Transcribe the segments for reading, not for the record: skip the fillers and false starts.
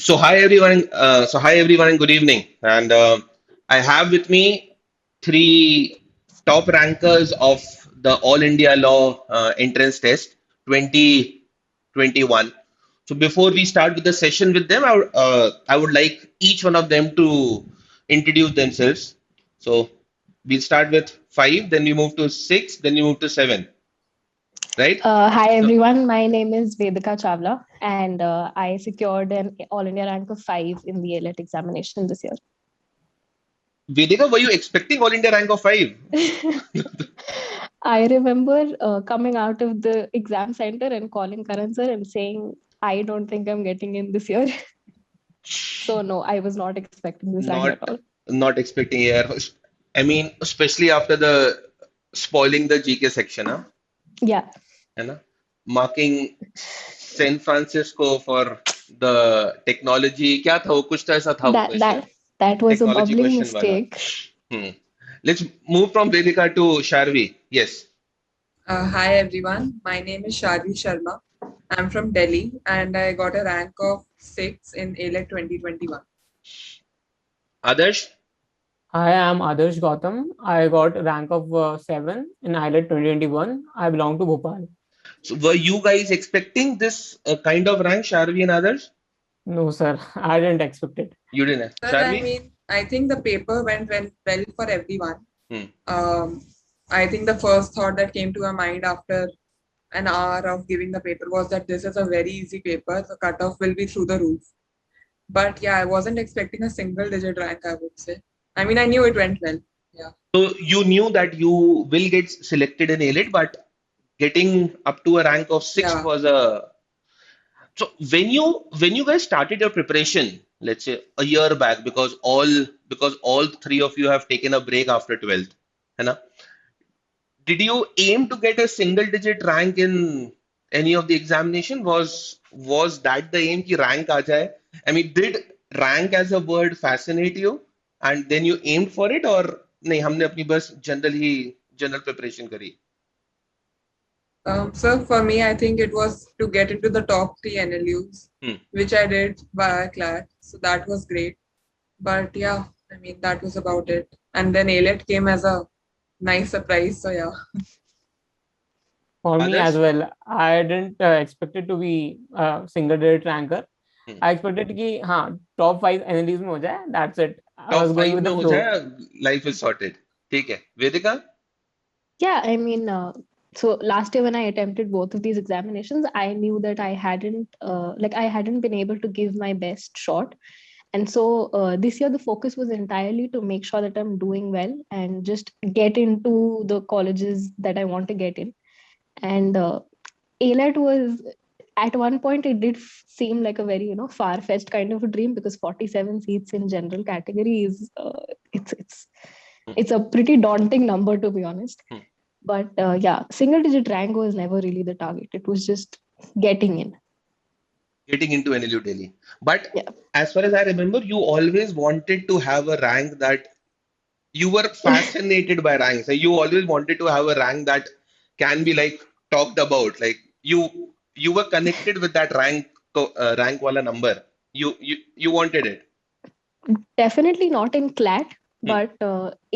So hi everyone, and good evening. And I have with me three top rankers of the All India Law Entrance Test 2021. So before we start with the session with them, I would like each one of them to introduce themselves. So we'll start with five, then we move to six, then we move to seven, right? Hi So everyone, my name is Vedika Chawla and I secured an All India rank of 5 in the ALET examination this Vedika, were you expecting All India rank of five? year. I remember coming out of the exam center and calling Karan sir and saying, I don't think I'm getting in this year. So, no, I was not expecting this rank at Not all. not expecting air. I mean, especially after the spoiling the GK section, huh? Yeah, है ना? Marking San Francisco for the technology. क्या था वो? कुछ तो ऐसा था वो that question. that that was a Technology bubbling question वाला. mistake. Hmm. Let's move from Vedika to Sharvi. Yes. Hi everyone, my name is Shari Sharma. I'm from Delhi and I got a rank of 6 in ALET 2021. Adarsh. Hi, I'm Adarsh Gautam. I got rank of 7 in IELTS 2021. I belong to Bhopal. So were you guys expecting this kind of rank, Sharvi and others? No, sir, I didn't expect it. You didn't. Sir, Sharvi? I think the paper went well for everyone. Hmm. I think the first thought that came to my mind after an hour of giving the paper was that this is a very easy paper, the cutoff will be through the roof. But yeah, I wasn't expecting a single digit rank, I would say. I mean, I knew it went well. Yeah. So you knew that you will get selected in ALET, but getting up to a rank of sixth Yeah. was a. So when you guys started your preparation, let's say a year back, because all three of you have taken a break after 12th, है ना? Did you aim to get a single digit rank in any of the examination? Was that the aim ki rank aa jaye? I mean, did rank as a word fascinate you and then you aimed for it, or नहीं हमने अपनी बस general preparation करी? So for me, I think it was to get into the top three NLUs, Hmm. which I did via CLAT. So that was great. But yeah, I mean, that was about it. And then ALET came as a nice surprise. So yeah. For me as Others? well, I didn't expect it to be a single digit ranker. Hmm. I expected कि हाँ top 5 NLEs में हो जाए. That's it. I top was going five with में the हो flow. जाए, life is sorted. ठीक है, वेदिका. Yeah, I mean, so last year when I attempted both of these examinations, I knew that I hadn't been able to give my best shot. And so this year, the focus was entirely to make sure that I'm doing well and just get into the colleges that I want to get in. And ALET was at one point it did seem like a very far-fetched kind of a dream because 47 seats in general category is it's a pretty daunting number to be honest. But yeah, single-digit rank was never really the target. It was just getting in. Getting into NLU Delhi. But Yeah. as far as I remember, you always wanted to have a rank that you were fascinated by ranks. Like, you always wanted to have a rank that can be like talked about. Like you were connected with that rank wala number. You wanted it. Definitely not in CLAT, Hmm. but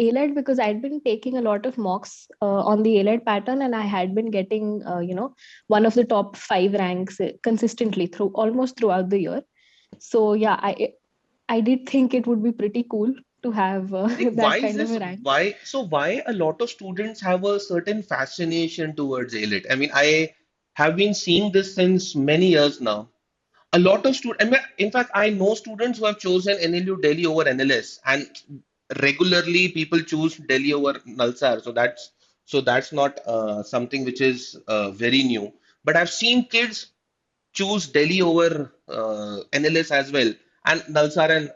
ALED because I'd been taking a lot of mocks on the ALED pattern and I had been getting, one of the top 5 ranks consistently through almost throughout the year. So yeah, I did think it would be pretty cool to have Like why that is kind of this? a rank. Why a lot of students have a certain fascination towards ALET? I mean, I have been seeing this since many years now. A lot of students, I mean, in fact, I know students who have chosen NLU Delhi over NLS, and regularly people choose Delhi over Nalsar. So that's not something which is very new. But I've seen kids choose Delhi over NLS as well, and Nalsar and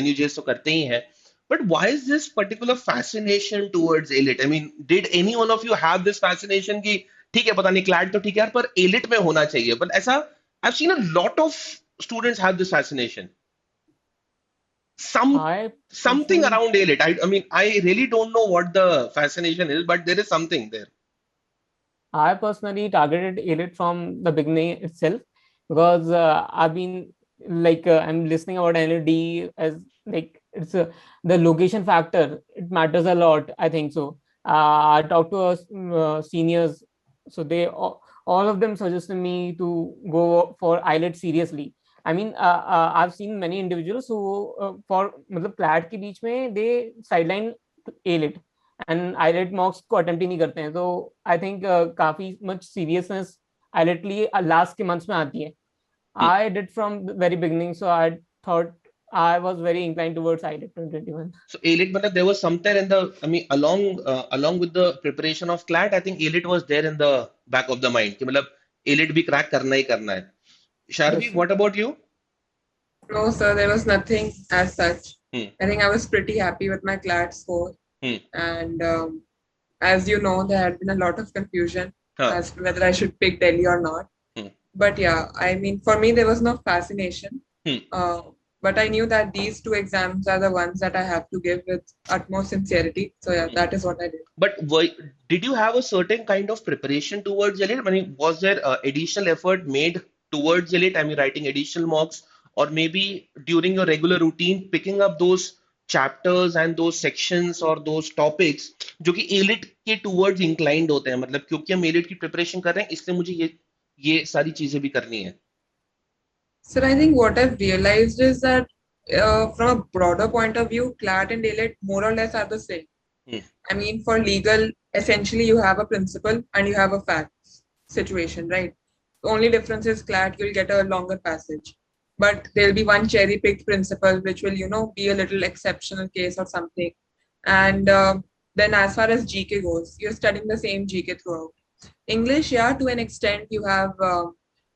NUJ so karte hi hai. But why is this particular fascination towards elite? I mean, did any one of you have this fascination कि ठीक है पता नहीं CLAT तो ठीक है यार पर elite में होना चाहिए? But ऐसा I've seen a lot of students have this fascination. Some I something personally around elite. I mean, I really don't know what the fascination is, but there is something there. I personally targeted ALET from the beginning itself because I've been like I'm listening about NLD as like it's the location factor. It matters a lot. I think so. I talked to us seniors, so they all of them suggested me to go for IELTS seriously. I mean, I've seen many individuals who for मतलब CLAT के बीच में they sideline AILET and IELTS mocks को attempt ही नहीं करते हैं. So I think काफी much seriousness IELTS लिए last के months में आती है. Hmm. I did from the very beginning, so I thought I was very inclined towards IELTS 2021. So AILET, but there was somewhere in the, I mean, along with the preparation of CLAT, I think AILET was there in the back of the mind. कि मतलब AILET भी crack करना ही करना है. Sharvi, Yes. what about you? No, sir, there was nothing as such. Hmm. I think I was pretty happy with my CLAT score. Hmm. And as you know, there had been a lot of confusion Huh. as to whether I should pick Delhi or not. Hmm. But yeah, I mean, for me, there was no fascination. Hmm. But I knew that these two exams are the ones that I have to give with utmost sincerity. So yeah, that is what I did. But did you have a certain kind of preparation towards ELIT? I mean, was there additional effort made towards ELIT? I mean, writing additional mocks, or maybe during your regular routine, picking up those chapters and those sections or those topics जो कि ELIT के towards inclined होते हैं, मतलब क्योंकि हम ELIT की preparation कर रहे हैं इसलिए मुझे ये सारी चीजें भी करनी है. So I think what I've realized is that from a broader point of view, CLAT and AILET more or less are the same. Hmm. I mean, for legal, essentially you have a principle and you have a facts situation, right? The only difference is CLAT, you'll get a longer passage, but there'll be one cherry-picked principle which will, be a little exceptional case or something. And then as far as GK goes, you're studying the same GK throughout. English, yeah, to an extent, you have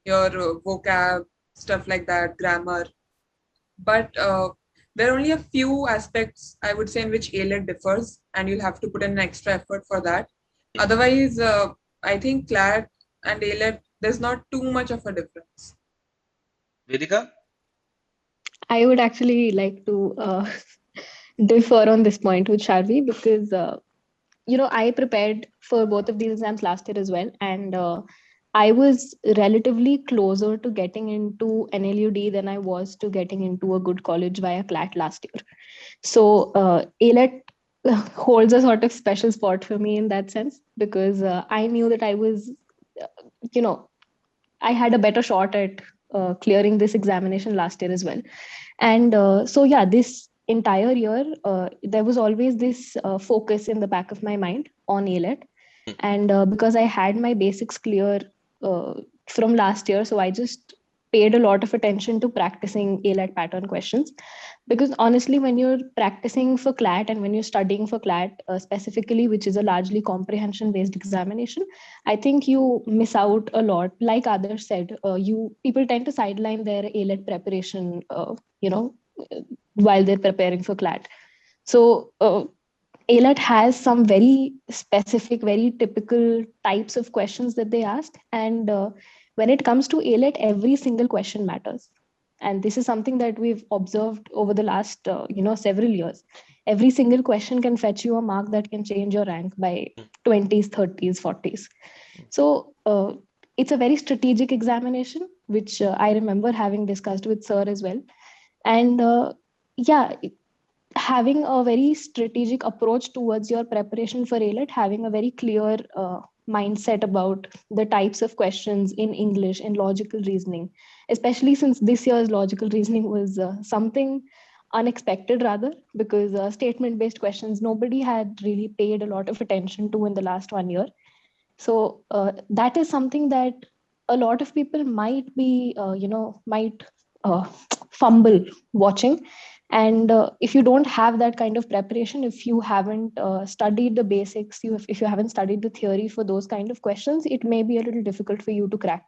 your vocab, stuff like that, grammar. But there are only a few aspects, I would say, in which AILET differs, and you'll have to put in an extra effort for that. Otherwise, I think CLAT and AILET, there's not too much of a difference. Vedika? I would actually like to differ on this point with Sharvi because, I prepared for both of these exams last year as well. And I was relatively closer to getting into NLUD than I was to getting into a good college via CLAT last year. So AILET holds a sort of special spot for me in that sense because I knew that I was, I had a better shot at clearing this examination last year as well. And so, yeah, this entire year, there was always this focus in the back of my mind on AILET. And because I had my basics clear from last year, so I just paid a lot of attention to practicing AILET pattern questions. Because honestly, when you're practicing for CLAT and when you're studying for CLAT specifically, which is a largely comprehension-based examination, I think you miss out a lot. Like others said, people tend to sideline their AILET preparation, while they're preparing for CLAT. So AILET has some very specific, very typical types of questions that they ask. And when it comes to AILET, every single question matters. And this is something that we've observed over the last, several years. Every single question can fetch you a mark that can change your rank by 20s, 30s, 40s. So it's a very strategic examination, which I remember having discussed with Sir as well. And having a very strategic approach towards your preparation for AILET, having a very clear mindset about the types of questions in English and logical reasoning, especially since this year's logical reasoning was something unexpected rather, because statement-based questions, nobody had really paid a lot of attention to in the last 1 year. So that is something that a lot of people might be, might fumble watching. And if you don't have that kind of preparation, if you haven't studied the basics, if you haven't studied the theory for those kind of questions, it may be a little difficult for you to crack,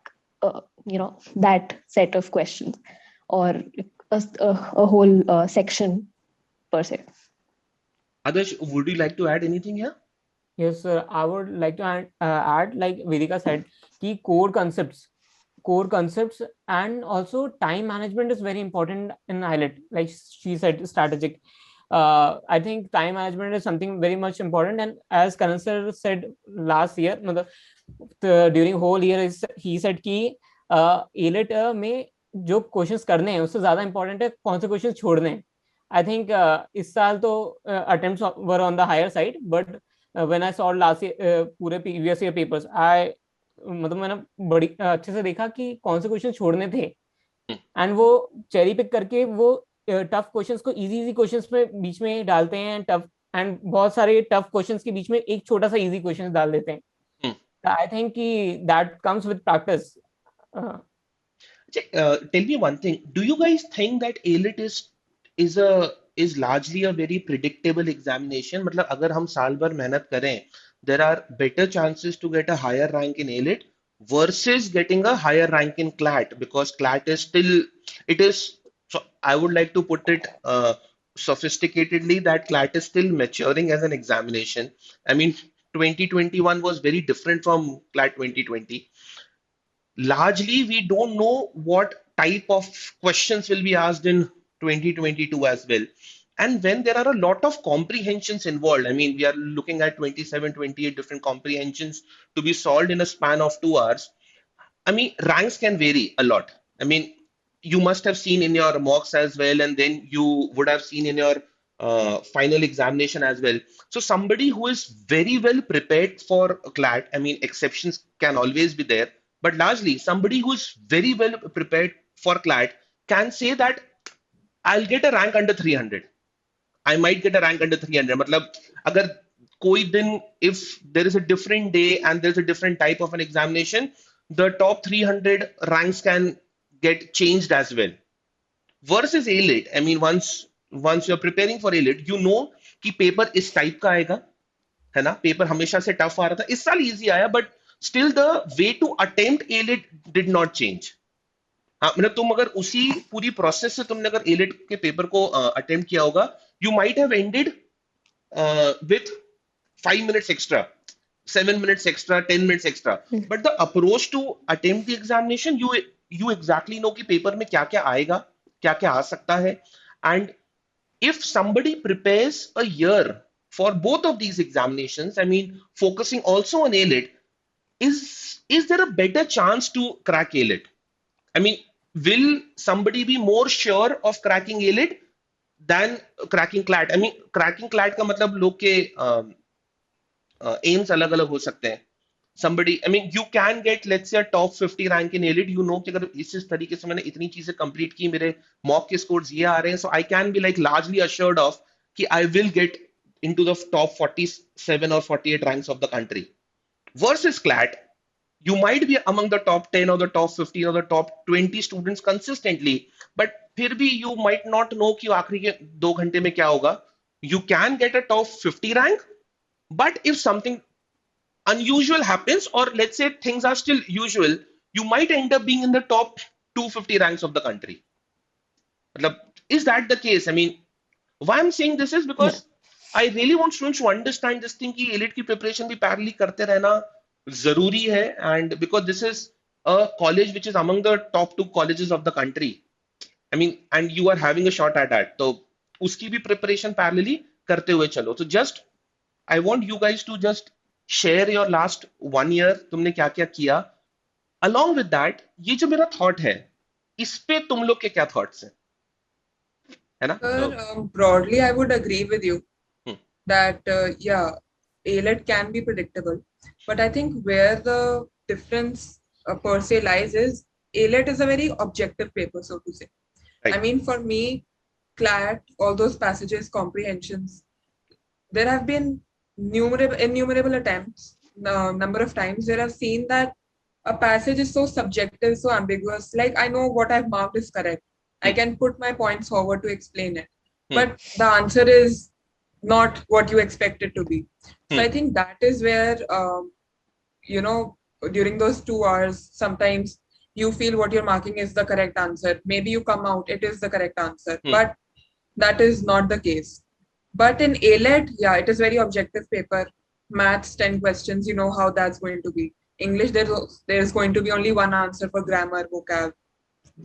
that set of questions or a whole section per se. Adarsh, would you like to add anything here? Yes, sir. I would like to add, like Vedika said, key core concepts, and also time management is very important in IELTS. Like she said, strategic. I think time management is something very much important. And as Karan sir said last year, during whole year, he said कि AILET में जो questions करने हैं उससे ज्यादा important है कौन से क्वेश्चन छोड़ने हैं. आई थिंक इस साल तो attempts were on the higher side, but when I saw last पूरे प्रीवियस ईयर पेपर्स, आई मतलब मैंने बड़ी अच्छे से देखा कि कौन से क्वेश्चन छोड़ने थे, एंड वो चेरी पिक करके वो टफ क्वेश्चंस को इजी इजी क्वेश्चंस में बीच में डालते हैं, टफ एंड बहुत सारे टफ क्वेश्चंस के बीच में एक छोटा सा इजी क्वेश्चन डाल देते हैं. आई थिंक कि that comes with practice. Tell me one thing. Do you guys think that ALET is largely a very predictable examination? मतलब अगर हम साल भर मेहनत करें, there are better chances to get a higher rank in ALET versus getting a higher rank in CLAT, because CLAT is still, it is, so I would like to put it sophisticatedly that CLAT is still maturing as an examination. I mean, 2021 was very different from CLAT 2020. Largely we don't know what type of questions will be asked in 2022 as well. And when there are a lot of comprehensions involved, I mean, we are looking at 27, 28 different comprehensions to be solved in a span of 2 hours. I mean, ranks can vary a lot. I mean, you must have seen in your mocks as well, and then you would have seen in your final examination as well. So somebody who is very well prepared for CLAT, I mean, exceptions can always be there, but largely somebody who is very well prepared for CLAT can say that I'll get a rank under 300. I might get a rank under 300. मतलब अगर कोई दिन, if there is a different day and there's a different type of an examination, the top 300 ranks can get changed as well. Versus ALET, I mean, once you're preparing for ALET, you know कि paper इस type का आएगा, है ना. Paper हमेशा से tough आ रहा था, इस साल इजी आया, but still the way to attempt ALET did not change. हाँ, मतलब तुम अगर उसी पूरी प्रोसेस से तुमने अगर ALET के पेपर को अटेम्प्ट किया होगा, you might have ended with 5 minutes extra, 7 minutes extra, 10 minutes extra. But the approach to attempt the examination, you exactly know कि पेपर में क्या क्या आएगा, क्या क्या आ सकता है. And if somebody prepares a year for both of these examinations, I mean, focusing also on ALET, is there a better chance to crack ALET? I mean, will somebody be more sure of cracking ALET than cracking CLAT? I mean, cracking CLAT का मतलब लोग के aims अलग अलग हो सकते हैं. Somebody, I mean, you can get, let's say, a top 50 rank in ALET. You know कि अगर इस तरीके से मैंने इतनी चीजें complete की, मेरे mock के scores ये आ रहे हैं, so I can be like largely assured of कि I will get into the top 47 or 48 ranks of the country. Versus CLAT, you might be among the top 10 or the top 15 or the top 20 students consistently, but फिर भी you might not know कि आखिरी के 2 घंटे में क्या होगा. You can get a top 50 rank, but if something unusual happens, or let's say things are still usual, you might end up being in the top 250 ranks of the country. मतलब, is that the case? I mean, why I'm saying this is because I really want students to understand this thing कि ALET की preparation भी parallelly करते रहना जरूरी है, and because this is a college which is among the top 2 colleges of the country. I mean, and you are having a shot at that, तो उसकी भी preparation parallelly करते हुए चलो. So just, I want you guys to just share your last 1 year, तुमने क्या क्या किया. Along with that, ये जो मेरा thought है, इस पे तुम लोग के क्या thoughts हैं, है ना? Sir, broadly, I would agree with you that yeah, ALET can be predictable, but I think where the difference per se lies is ALET is a very objective paper, so to say. Right. I mean, for me, CLAT, all those passages, comprehensions, there have been innumerable attempts, number of times where I've seen that a passage is so subjective, so ambiguous. Like, I know what I've marked is correct. I can put my points forward to explain it, but the answer is not what you expect it to be. So I think that is where, you know, during those 2 hours, sometimes you feel what you're marking is the correct answer. Maybe you come out, it is the correct answer, but that is not the case. But in ALET, yeah, it is very objective paper. Maths, 10 questions, you know how that's going to be. English, there's going to be only one answer for grammar, vocab.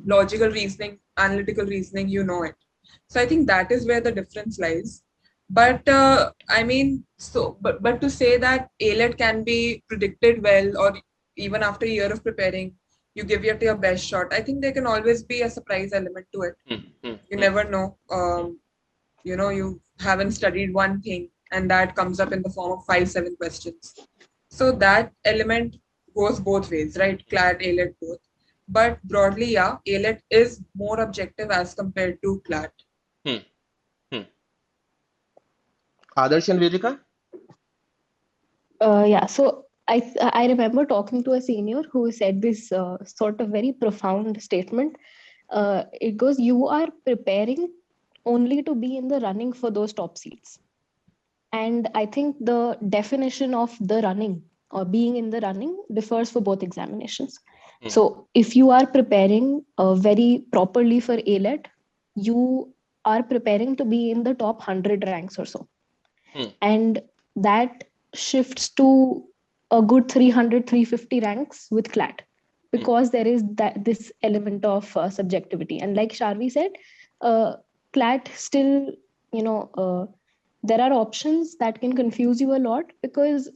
Logical reasoning, analytical reasoning, you know it. So I think that is where the difference lies. But I mean, so but to say that ALET can be predicted well, or even after a year of preparing, you give it your best shot. I think there can always be a surprise element to it. You never know. You haven't studied one thing and that comes up in the form of 5-7 questions. So that element goes both ways, right? CLAT, ALET, both. But broadly, yeah, ALET is more objective as compared to CLAT. Hmm. Hmm. Adarsh and Vedika? Yeah, so I remember talking to a senior who said this sort of very profound statement. It goes, "You are preparing only to be in the running for those top seats." And I think the definition of the running or being in the running differs for both examinations. So if you are preparing very properly for ALET, you are preparing to be in the top 100 ranks or so. And that shifts to a good 300, 350 ranks with CLAT because there is this element of subjectivity. And like Sharvi said, CLAT still, there are options that can confuse you a lot because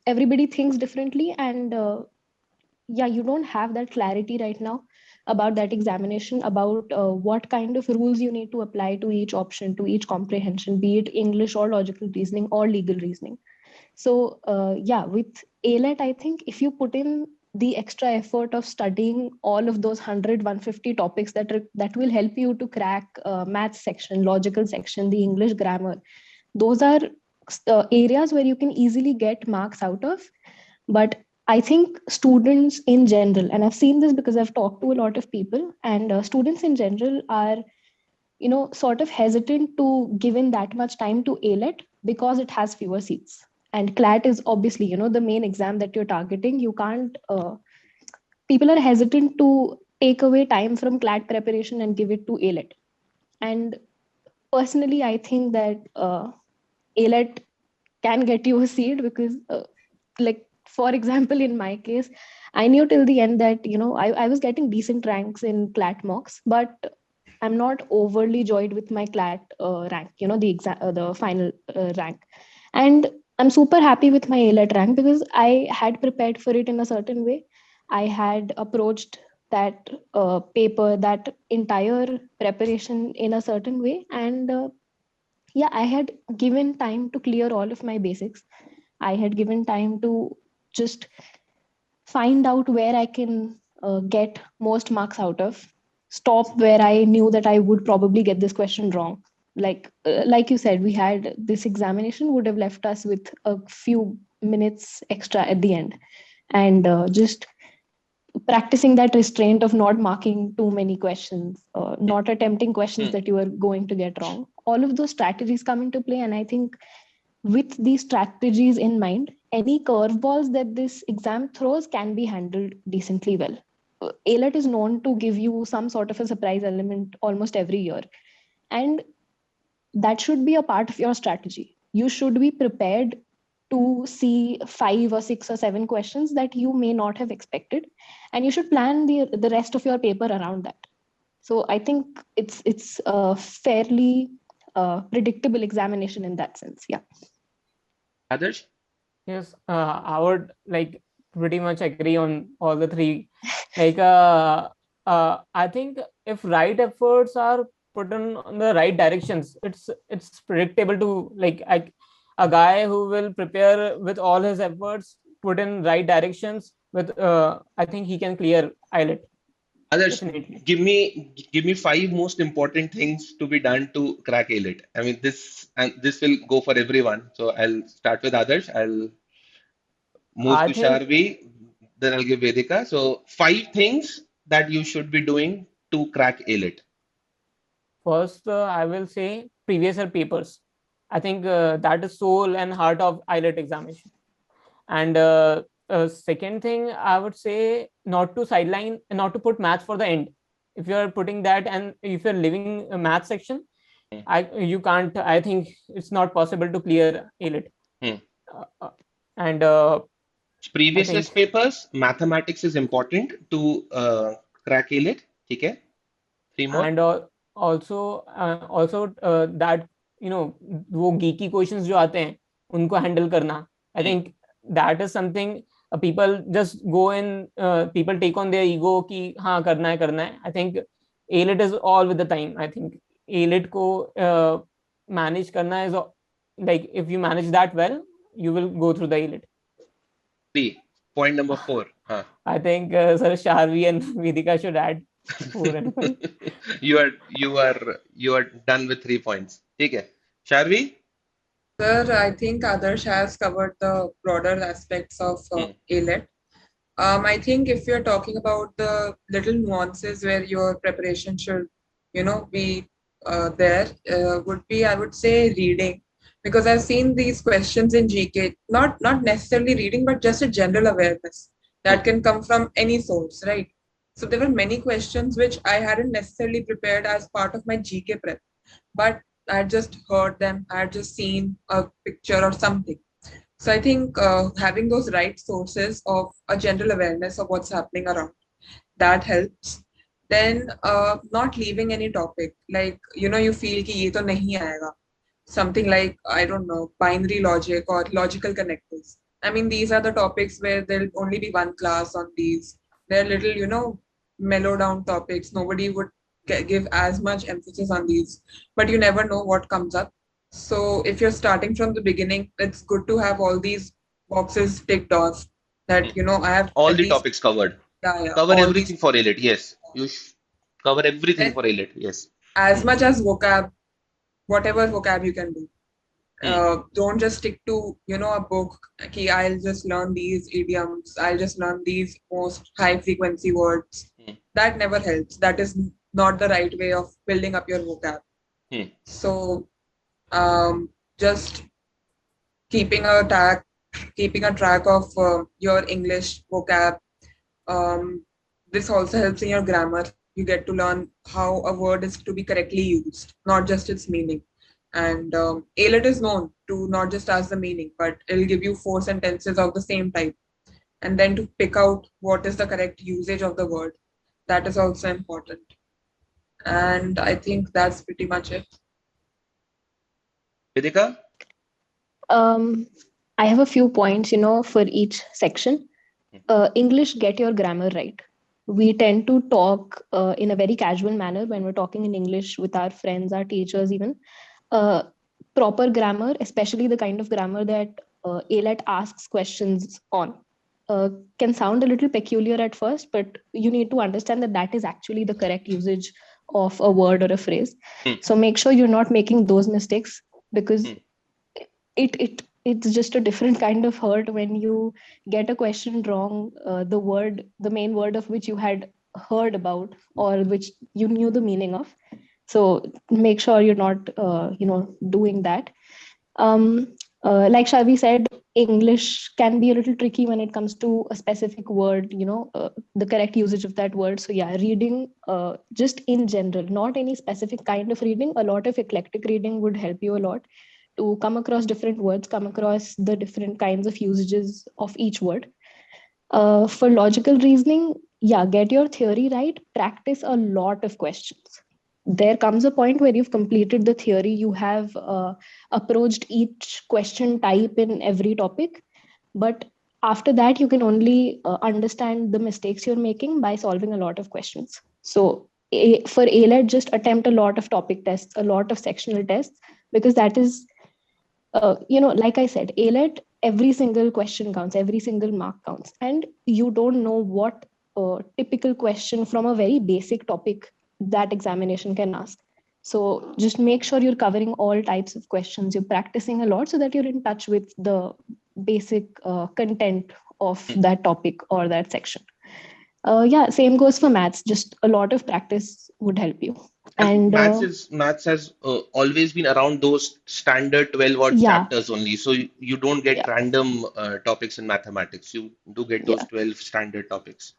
everybody thinks differently, and you don't have that clarity right now about that examination, about what kind of rules you need to apply to each option, to each comprehension, be it English or logical reasoning or legal reasoning. So with ALET, I think if you put in the extra effort of studying all of those 100, 150 topics that will help you to crack maths section, logical section, the English grammar, those are areas where you can easily get marks out of. But I think students in general, and I've seen this because I've talked to a lot of people, and students in general are, sort of hesitant to give in that much time to ALET because it has fewer seats. And CLAT is obviously, the main exam that you're targeting. You can't, people are hesitant to take away time from CLAT preparation and give it to ALET. And personally, I think that ALET can get you a seat because, like, for example, in my case, I knew till the end that, I was getting decent ranks in CLAT mocks, but I'm not overly joyed with my CLAT rank, the final rank. And I'm super happy with my ALET rank because I had prepared for it in a certain way. I had approached that paper, that entire preparation in a certain way. And I had given time to clear all of my basics. I had given time to just find out where I can get most marks out of, stop where I knew that I would probably get this question wrong. Like you said, we had this examination would have left us with a few minutes extra at the end, and just practicing that restraint of not marking too many questions, not attempting questions that you are going to get wrong. All of those strategies come into play, and I think with these strategies in mind, any curveballs that this exam throws can be handled decently well. ALET is known to give you some sort of a surprise element almost every year. And that should be a part of your strategy. You should be prepared to see 5 or 6 or 7 questions that you may not have expected. And you should plan the rest of your paper around that. So I think it's a fairly predictable examination in that sense. Yeah. Adarsh? Yes, I would like pretty much agree on all the three. Like, I think if right efforts are put in on the right directions, it's predictable to like a guy who will prepare with all his efforts, put in right directions. With I think he can clear IELTS Adarsh, definitely. give me 5 most important things to be done to crack ALET. I mean, this will go for everyone. So I'll start with Adarsh. I'll move I to think Sharvi, then I'll give Vedika. So 5 things that you should be doing to crack ALET. first I will say previous year papers. I think that is soul and heart of IELTS examination. And second thing, I would say not to sideline, not to put maths for the end. If you're putting that and if you're leaving a math section, you can't. I think it's not possible to clear ALET. Hmm. Uh, and I Previous year's think, papers, mathematics is important to crack ALET. Okay? 3 more. and also that वो geeky questions जो आते हैं उनको handle करना. I Hmm. think that is something people just go in, people take on their ego कि हाँ करना है. I think A-Lit is all with the time. I think A-Lit को manage करना is like, if you manage that well, you will go through the A-Lit. Point number 4. Huh. I think Sir Sharvi and Vedika should add 4 and 5. You are done with 3 points. ठीक है. Sharvi? Sir, I think Adarsh has covered the broader aspects of A-Let. I think if you're talking about the little nuances where your preparation should, be there, would be, I would say, reading. Because I've seen these questions in GK, not necessarily reading, but just a general awareness that can come from any source, right? So there were many questions which I hadn't necessarily prepared as part of my GK prep, but I had just heard them, I had just seen a picture or something. So I think having those right sources of a general awareness of what's happening around, that helps. Then not leaving any topic, like, you feel ki ye to nahi aayega. Something like, I don't know, binary logic or logical connectors. I mean, these are the topics where there'll only be one class on these. They're little, mellow down topics. Nobody would give as much emphasis on these, but you never know what comes up. So if you're starting from the beginning, it's good to have all these boxes ticked off that, I have All at the least, topics covered. yeah, Cover all everything these. for A-Lit. Yes. Cover everything Then for A-Lit. Yes. as much as vocab, whatever vocab you can do. Don't just stick to a book. Okay, I'll just learn these idioms. I'll just learn these most high frequency words. That never helps. That is not the right way of building up your vocab. So just keeping a track of your English vocab. This also helps in your grammar. You get to learn how a word is to be correctly used, not just its meaning. And A-Lit is known to not just ask the meaning, but it'll give you 4 sentences of the same type. And then to pick out what is the correct usage of the word. That is also important. And I think that's pretty much it. Vedika? I have a few points, for each section. English, get your grammar right. We tend to talk in a very casual manner when we're talking in English with our friends, our teachers, even. Proper grammar, especially the kind of grammar that A-Let asks questions on, can sound a little peculiar at first, but you need to understand that that is actually the correct usage of a word or a phrase. So make sure you're not making those mistakes, because it's just a different kind of hurt when you get a question wrong, the main word of which you had heard about or which you knew the meaning of. So make sure you're not doing that. Like Shavi said, English can be a little tricky when it comes to a specific word, the correct usage of that word. So yeah, reading just in general, not any specific kind of reading. A lot of eclectic reading would help you a lot to come across different words, come across the different kinds of usages of each word. For logical reasoning, yeah, get your theory right, practice a lot of questions. There comes a point where you've completed the theory, you have approached each question type in every topic, but after that you can only understand the mistakes you're making by solving a lot of questions. So for A-Let, just attempt a lot of topic tests, a lot of sectional tests, because that is like I said, A-Let, every single question counts, every single mark counts, and you don't know what typical question from a very basic topic that examination can ask. So just make sure you're covering all types of questions, you're practicing a lot so that you're in touch with the basic content of that topic or that section. Same goes for maths. Just a lot of practice would help you. And maths has always been around those standard 12 odd chapters only. So you don't get random topics in mathematics. You do get those 12 standard topics.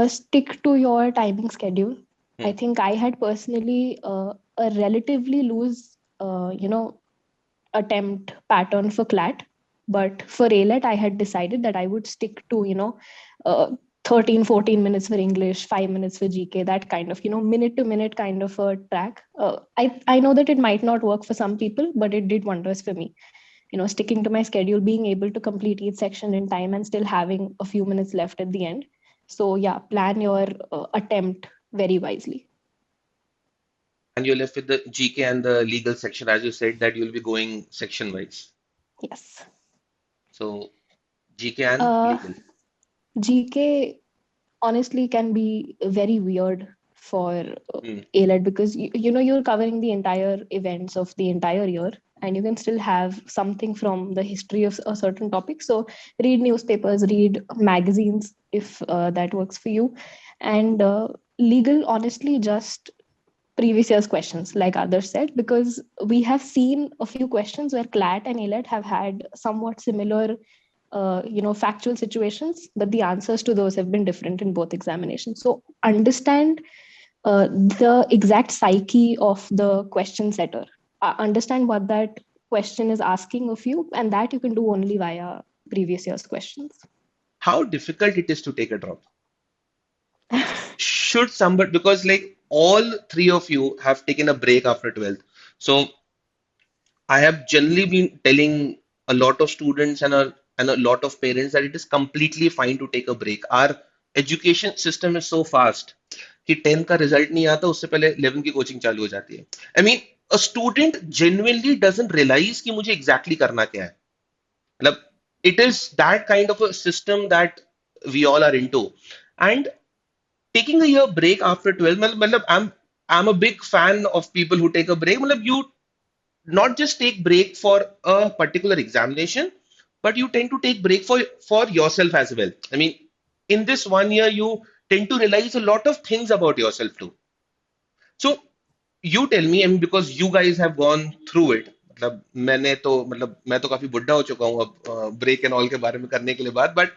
Stick to your timing schedule. I think I had personally a relatively loose, attempt pattern for CLAT, but for A-Let, I had decided that I would stick to, 13, 14 minutes for English, 5 minutes for GK, that kind of, minute to minute kind of a track. I know that it might not work for some people, but it did wonders for me. sticking to my schedule, being able to complete each section in time and still having a few minutes left at the end. So yeah, plan your attempt very wisely. And you're left with the GK and the legal section, as you said, that you'll be going section wise. Yes. So GK and Uh, legal. GK honestly can be very weird for Hmm. ALED because you're covering the entire events of the entire year, and you can still have something from the history of a certain topic. So read newspapers, read magazines if that works for you. And legal, honestly, just previous year's questions, like others said, because we have seen a few questions where CLAT and ALED have had somewhat similar factual situations, but the answers to those have been different in both examinations. So understand the exact psyche of the question setter. Understand what that question is asking of you, and that you can do only via previous year's questions. How difficult it is to take a drop? Should somebody, because like all three of you have taken a break after 12th. So I have generally been telling a lot of students and a lot of parents that it is completely fine to take a break. Our education system is so fast कि 10 का result नहीं आता उससे पहले 11 की coaching चालू हो जाती है. I mean, a student genuinely doesn't realize कि मुझे exactly करना क्या है. मतलब it is that kind of a system that we all are into. And taking a year break after 12, मतलब I'm a big fan of people who take a break. मतलब you not just take break for a particular examination, but you tend to take break for yourself as well. I mean, in this 1 year, you tend to realize a lot of things about yourself too. So you tell me, I mean, because you guys have gone through it. मतलब मैं तो काफी बुढ़ा हो चुका हूँ अब break and all के बारे में करने के लिए बात. But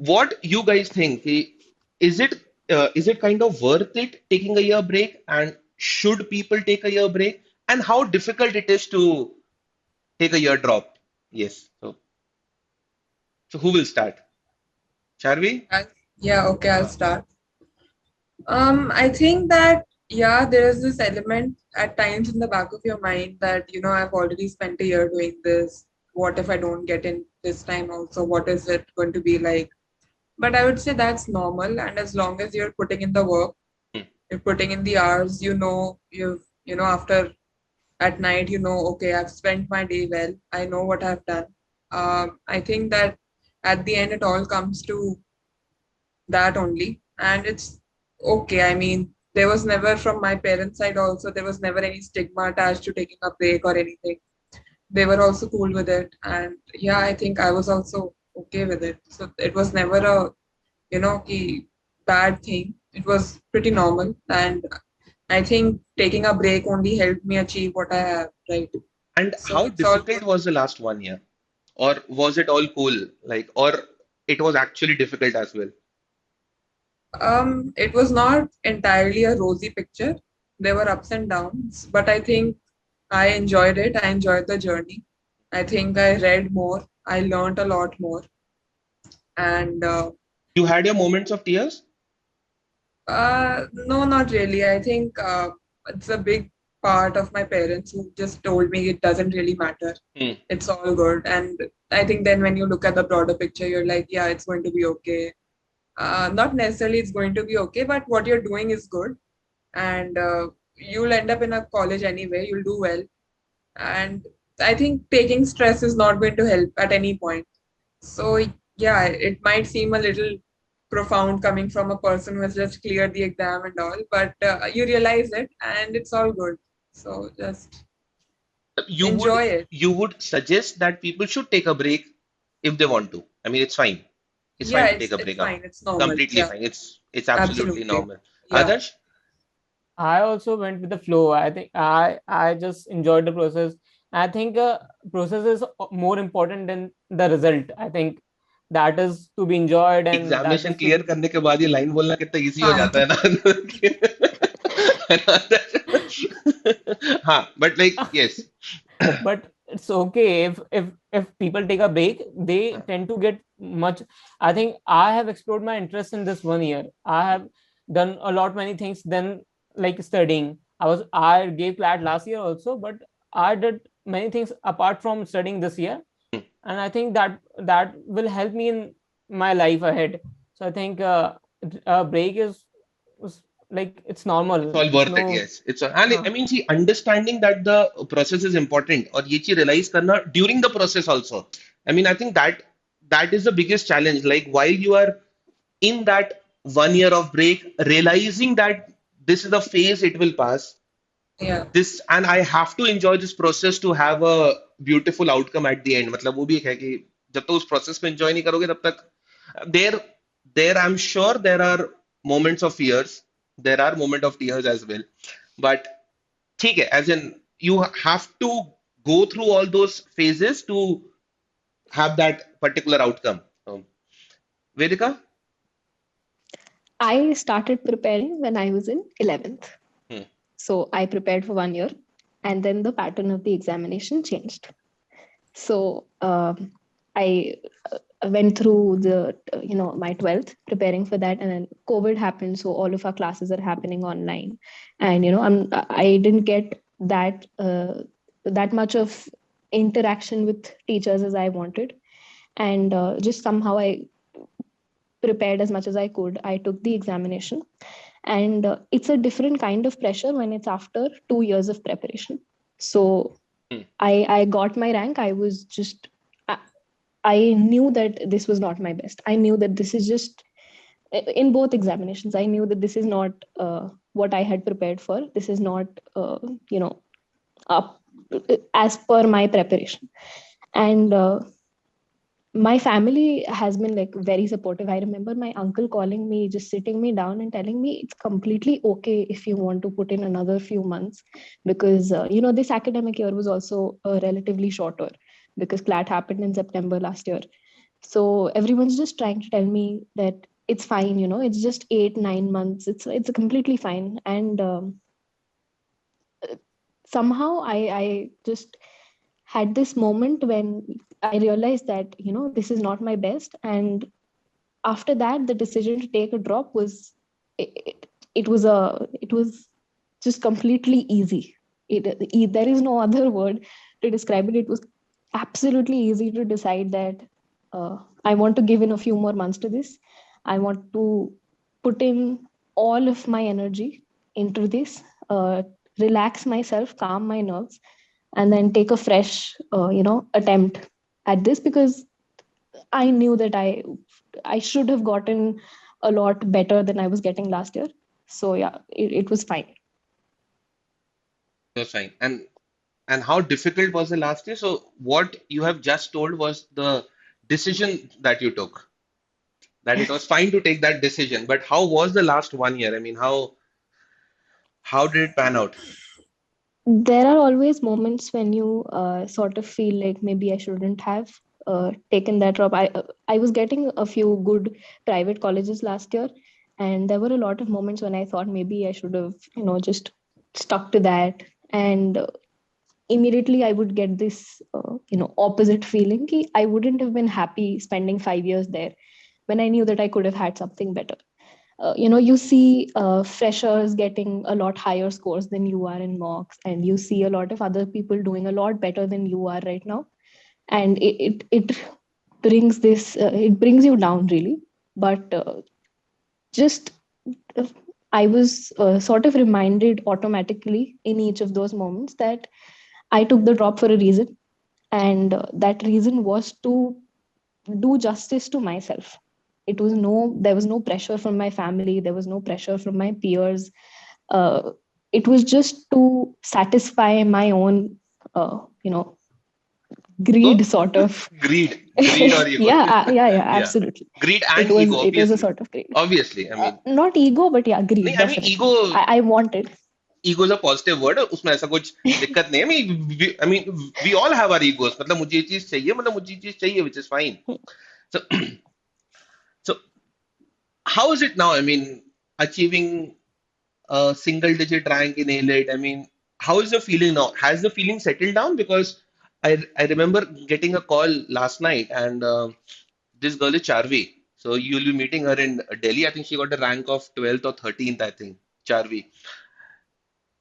what you guys think, is it is it kind of worth it taking a year break, and should people take a year break, and how difficult it is to take a year drop? Yes. So who will start? Charvi? Yeah, okay, I'll start. I think that yeah, there is this element at times in the back of your mind that I've already spent a year doing this. What if I don't get in this time also? What is it going to be like? But I would say that's normal, and as long as you're putting in the work, Hmm. you're putting in the hours, after at night, okay, I've spent my day well. I know what I've done. I think that at the end, it all comes to that only, and it's okay. I mean, there was never from my parents' side also, there was never any stigma attached to taking a break or anything. They were also cool with it, and yeah, I think I was also okay with it. So it was never a bad thing. It was pretty normal, and I think taking a break only helped me achieve what I have, right? And So how it's all difficult good. was the last 1 year? Or was it all cool? Like, or it was actually difficult as well? It was not entirely a rosy picture. There were ups and downs, but I think I enjoyed it. I enjoyed the journey. I think I read more. I learned a lot more. And You had your moments of tears? no, not really. I think it's a big part of my parents who just told me it doesn't really matter. Hmm. It's all good. And I think then when you look at the broader picture, you're like, yeah, it's going to be okay. Not necessarily it's going to be okay, but what you're doing is good. And you'll end up in a college anyway. You'll do well. And I think taking stress is not going to help at any point. So yeah, it might seem a little profound coming from a person who has just cleared the exam and all, but you realize it and it's all good. So just You would enjoy it. you would suggest that people should take a break if they want to. I mean, it's fine. It's Yeah, fine to take it's a it's break up. fine. It's normal. Completely Yeah, fine. It's absolutely absolutely. normal. Yeah. Adarsh? I also went with the flow. I think I just enjoyed the process. I think process is more important than the result. I think that is to be enjoyed, and that examination is to clear be. करने के बाद ये line बोलना कितना easy हो हाँ. जाता है ना. हाँ, but like yes. But it's okay if people take a break, they tend to get much. I think I have explored my interest in this 1 year. I have done a lot many things than like studying. I gave CLAT last year also, but I did many things apart from studying this year. and I think that will help me in my life ahead. So I think a break is like it's It's normal. all It's worth it, no. yes. And Uh, I mean, see, understanding that the process is important, और ये चीज realize करना during the process also. I mean, I think that is the biggest challenge. Like while you are in that 1 year of break, realizing that this is a phase, it will pass. Yeah. This and I have to enjoy this process to have a beautiful outcome at the end. मतलब वो भी एक है कि जब तक उस process को enjoy नहीं करोगे तब तक there there I'm sure there are moments of fears, there are moments of tears as well, but ठीक है, as in you have to go through all those phases to have that particular outcome. Vedika? I started preparing when I was in 11th. Hmm. So I prepared for 1 year, and then the pattern of the examination changed. So I went through my 12th preparing for that, and then COVID happened, so all of our classes are happening online, and I didn't get that much of interaction with teachers as I wanted, and just somehow I prepared as much as I could. I took the examination, and it's a different kind of pressure when it's after 2 years of preparation. So Hmm. I got my rank. I knew that this was not my best. I knew that this is just in both examinations. I knew that this is not what I had prepared for. This is not up as per my preparation. And my family has been like very supportive. I remember my uncle calling me, just sitting me down and telling me it's completely okay if you want to put in another few months, because this academic year was also relatively shorter because CLAT happened in September last year. So everyone's just trying to tell me that it's fine, it's just 8-9 months. It's completely fine. And somehow I just had this moment when I realized that this is not my best. And after that, the decision to take a drop was it was just completely easy. There is no other word to describe it. It was absolutely easy to decide that I want to give in a few more months to this. I want to put in all of my energy into this, relax myself, calm my nerves, and then take a fresh, attempt at this, because I knew that I should have gotten a lot better than I was getting last year. So yeah, it was fine. That's fine. And how difficult was the last year? So what you have just told was the decision that you took, that it was fine to take that decision. But how was the last 1 year? I mean, how did it pan out? There are always moments when you sort of feel like maybe I shouldn't have taken that drop. I was getting a few good private colleges last year, and there were a lot of moments when I thought maybe I should have just stuck to that. And immediately I would get this opposite feeling ki I wouldn't have been happy spending 5 years there when I knew that I could have had something better. You see freshers getting a lot higher scores than you are in mocks, and you see a lot of other people doing a lot better than you are right now, and it brings it brings you down really. But just uh, I was sort of reminded automatically in each of those moments that I took the drop for a reason, and that reason was to do justice to myself. There was no pressure from my family, there was no pressure from my peers. uh, it was just to satisfy my own you know Ego? greed sort of. Greed or ego? Yeah, Yeah, absolutely. greed it and was ego, it was a obviously. sort of greed. Obviously, I mean, Not ego, but yeah, नहीं, greed, I mean, definitely. I wanted. ego is a positive word. उसमें ऐसा कुछ दिक्कत नहीं है. I mean, we all have our egos. मतलब मुझे ये चीज चाहिए, मतलब मुझे ये चीज चाहिए, which is fine. So, so how is it now? I mean, achieving a single digit rank in A-Lit. I mean, how is the feeling now? Has the feeling settled down? Because I remember getting a call last night, and this girl is Charvi. So you'll be meeting her in Delhi. I think she got a rank of 12th or 13th, I think, Charvi.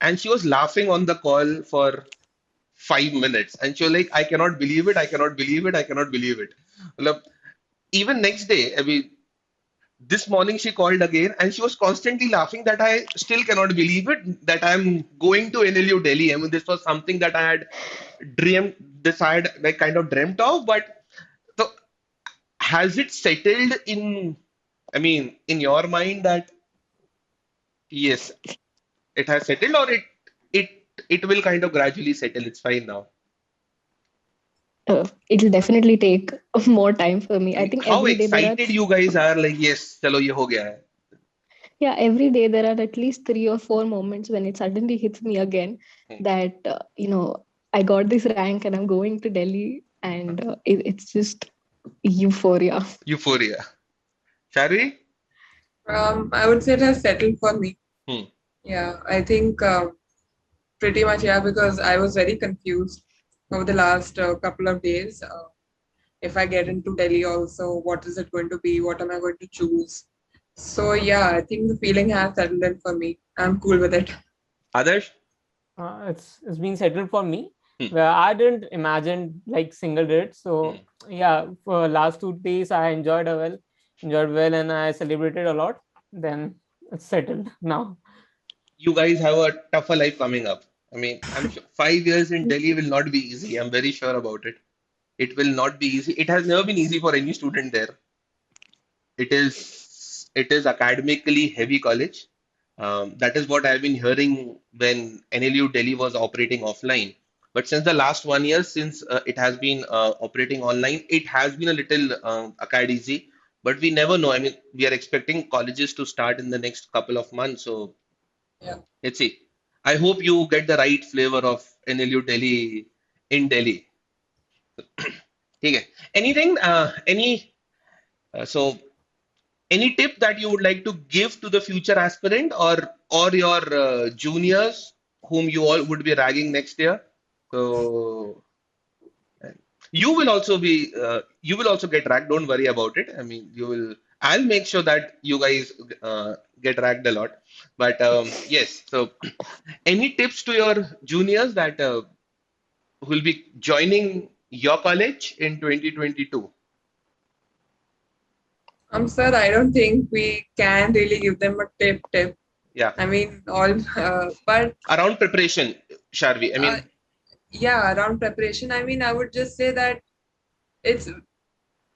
And she was laughing on the call for 5 minutes. And she was like, I cannot believe it, I cannot believe it, I cannot believe it. Matlab, even next day, I mean, this morning she called again and she was constantly laughing that I still cannot believe it that I'm going to NLU Delhi. I mean, this was something that I had dreamed, this I had like kind of dreamt of, but so has it settled in, I mean, in your mind that yes, it has settled, or it it will kind of gradually settle. It's fine now. It'll definitely take more time for me. I I mean, think how every day there are, excited you guys are, like, yes, chalo ye ho gaya hai. yeah, every day there are at least 3 or 4 moments when it suddenly hits me again Hmm. that, I got this rank and I'm going to Delhi, and it's just euphoria. Euphoria. Shari? I would say it has settled for me. Hmm. Yeah, I think pretty much, yeah, because I was very confused over the last couple of days. If I get into Delhi also, what is it going to be? What am I going to choose? So yeah, I think the feeling has settled in for me. I'm cool with it. Adarsh? It's been settled for me. Hmm. Well, I didn't imagine like single did. So yeah, for last 2 days I enjoyed well, and I celebrated a lot. Then it's settled now. You guys have a tougher life coming up. I mean, I'm sure 5 years in Delhi will not be easy. I'm very sure about it. It will not be easy. It has never been easy for any student there. It is academically heavy college. That is what I've been hearing when NLU Delhi was operating offline. But since the last 1 year, since it has been operating online, it has been a little acad easy. But we never know. I mean, we are expecting colleges to start in the next couple of months. So Yeah. let's see. I hope you get the right flavor of NLU Delhi in Delhi. ठीक है. Anything? So any tip that you would like to give to the future aspirant or your juniors whom you all would be ragging next year? So you will also get ragged. Don't worry about it. I mean, you will. I'll make sure that you guys get ragged a lot. But yes. So any tips to your juniors that will be joining your college in 2022? Sir, I don't think we can really give them a tip. Yeah, I mean, but around preparation, Sharvi. I uh, mean, yeah, around preparation, I mean, I would just say that it's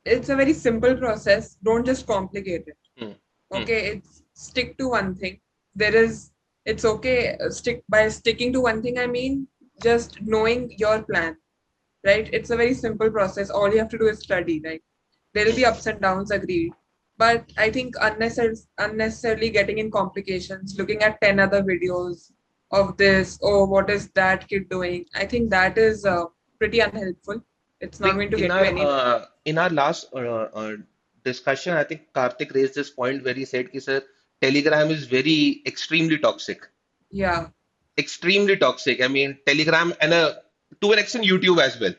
it's a very simple process. Don't just complicate it. hmm, hmm, Okay, it's stick to one thing. There is, it's okay. Sticking to one thing, I mean, just knowing your plan, right? It's a very simple process. All you have to do is study, right? There will be ups and downs, agreed. But I think unnecessarily getting in complications, looking at 10 other videos of this, oh, what is that kid doing? I think that is pretty unhelpful. It's I not think going to get you anywhere. in our last discussion, I think Karthik raised this point where he said, "Ki, sir, Telegram is very extremely toxic. Yeah, Extremely toxic. I mean, Telegram and to an extent YouTube as well.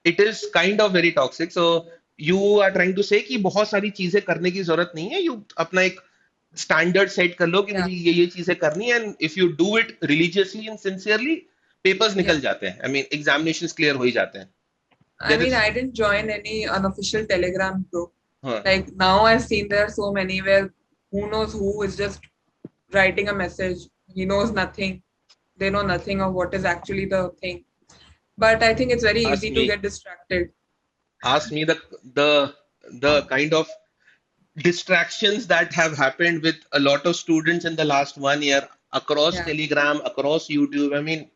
It is kind of very toxic. So you are trying to say कि बहुत सारी चीजें करने की जरूरत नहीं है. You अपना एक स्टैंडर्ड सेट कर लो कि yeah, मुझे ये चीजें करनी है and if you do it religiously and sincerely papers yeah. निकल जाते हैं आई मीन एग्जामिनेशंस क्लियर हो ही जाते हैं I there mean, is I didn't join any unofficial Telegram group. हाँ Like now I've seen there are so many where who knows who is just writing a message. He knows nothing. They know nothing of what is actually the thing. But I think it's very ask easy to me get distracted. ask me the kind of distractions that have happened with a lot of students in the last 1 year across Yeah, Telegram, across YouTube. I mean,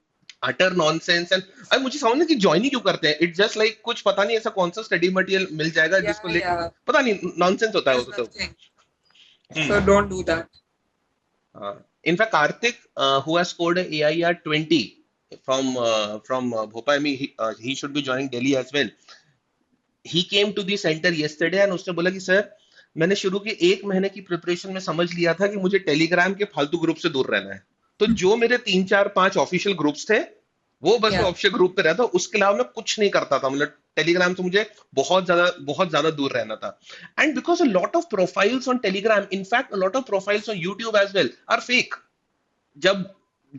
utter nonsense. And अब मुझे समझ नहीं कि join ही क्यों करते हैं it's just like कुछ पता नहीं ऐसा कौन सा स्टडी मटेरियल मिल जाएगा yeah, जिसको लेके yeah. पता नहीं नॉनसेंस होता है वो There's तो सब nothing. Hmm So don't do that. in fact Karthik who has scored a AIR 20 from Bhopal I mean he should be joining Delhi as well he came to the center yesterday and उसने बोला कि sir मैंने शुरू के 1 महीने की preparation में समझ लिया था कि मुझे टेलीग्राम के फालतू ग्रुप से दूर रहना है तो जो मेरे 3 4 5 ऑफिशियल ग्रुप्स थे वो बस मैं Yeah, ऑफिशियल ग्रुप पे रहता उसके अलावा मैं कुछ नहीं करता था मतलब टेलीग्राम से मुझे बहुत ज्यादा दूर रहना था and because a lot of profiles on Telegram in fact a lot of profiles on YouTube as well are fake जब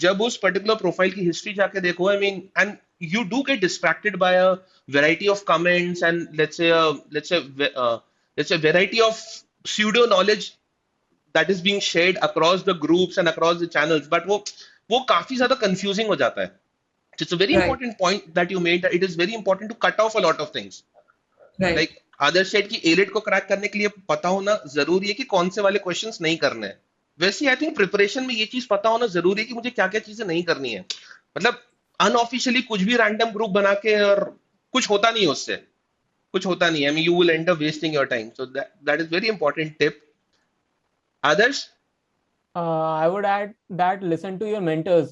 जब उस पर्टिकुलर प्रोफाइल की हिस्ट्री जाके देखो I mean and you do get distracted by a variety of comments and let's say variety of pseudo knowledge that is being shared across the groups and across the channels, but वो काफी ज्यादा confusing हो जाता है. So it's a very Right. important point that you made, that it is very important to cut off a lot of things. Right. Like Adarsh said कि elite को crack करने के लिए पता होना जरूरी है कि कौन से वाले क्वेश्चंस नहीं करने हैं. वैसे आई थिंक प्रिपरेशन में ये चीज पता होना जरूरी है कि मुझे क्या क्या चीजें नहीं करनी है. मतलब अनऑफिशियली कुछ भी रैंडम ग्रुप बना के और कुछ होता नहीं है उससे, कुछ होता नहीं है. I mean you will and up wasting your time. So that is very important tip. Adarsh, I would add that listen to your mentors,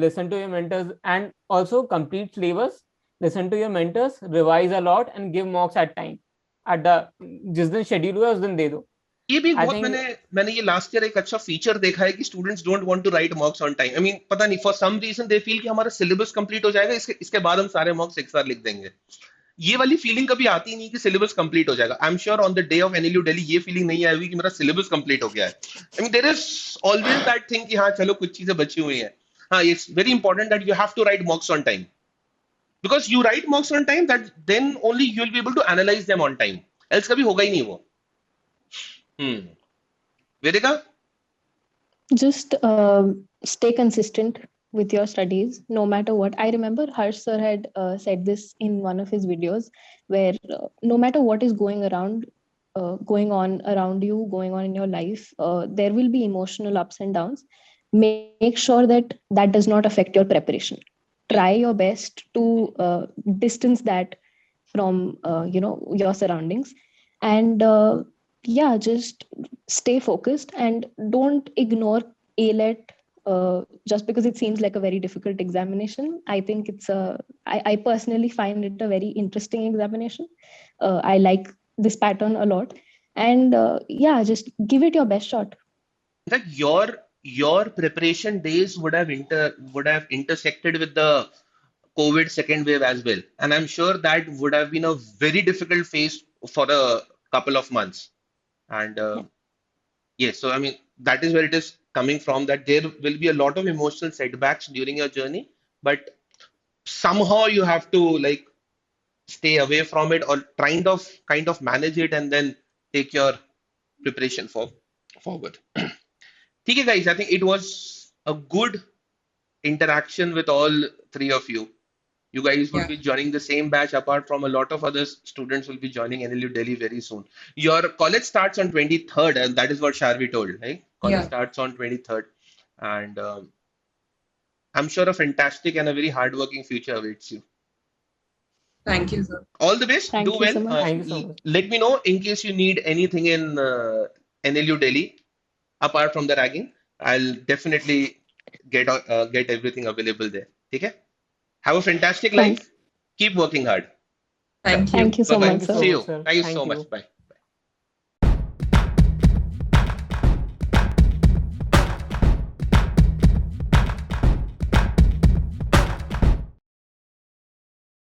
listen to your mentors and also complete syllabus. Listen to your mentors, revise a lot and give mocks at time. At the जिस दिन schedule हुआ है उस दिन दे दो. ये भी I बहुत think मैंने ये लास्ट ईयर एक अच्छा फीचर देखा है कि students don't want to write mocks on time. I mean पता नहीं, for some reason they feel कि हमारा सिलेबस कंप्लीट हो जाएगा, इसके बाद हम सारे मॉक्स एक साथ लिख देंगे. ये वाली फीलिंग कभी आती नहीं कि सिलेबस कंप्लीट हो जाएगा. I am sure on the day of NLU Delhi ये फीलिंग नहीं आएगी कि मेरा सिलेबस कंप्लीट हो गया है. I mean there is always that thing कि हाँ चलो कुछ चीजें बची हुई हैं. हाँ, it's very important that you have to write mocks on time, because you write mocks on time, that then only you will be able to analyze them on time, else कभी होगा ही नहीं वो. वेदिका, Just stay consistent with your studies no matter what. I remember Harsh sir had said this in one of his videos, where no matter what is going on around you, going on in your life, there will be emotional ups and downs. Make sure that that does not affect your preparation. Try your best to distance that from your surroundings, and yeah, just stay focused and don't ignore ALET just because it seems like a very difficult examination. I think I personally find it a very interesting examination. I like this pattern a lot, and yeah, just give it your best shot. in fact your preparation days would have intersected with the COVID second wave as well, and I'm sure that would have been a very difficult phase for a couple of months. And yes, so I mean that is where it is coming from, that there will be a lot of emotional setbacks during your journey, but somehow you have to like stay away from it or kind of manage it and then take your preparation forward. ठीक है guys, I think it was a good interaction with all three of you. You guys will Yeah. be joining the same batch, apart from a lot of other students will be joining NLU Delhi very soon. Your college starts on 23rd, and that is what Sharvi told, right? College Yeah. starts on 23rd, and I'm sure a fantastic and a very hardworking future awaits you. Thank you, sir. All the best. Thank Do you well. so much. Thank you so much. Let me know in case you need anything in NLU Delhi apart from the ragging. I'll definitely get everything available there. Okay? Have a fantastic Thank- life. Keep working hard. Thank you. Thank you so Bye-bye. much, Thank you sir. so See much, you. sir. Thank you Thank so you. much. Bye.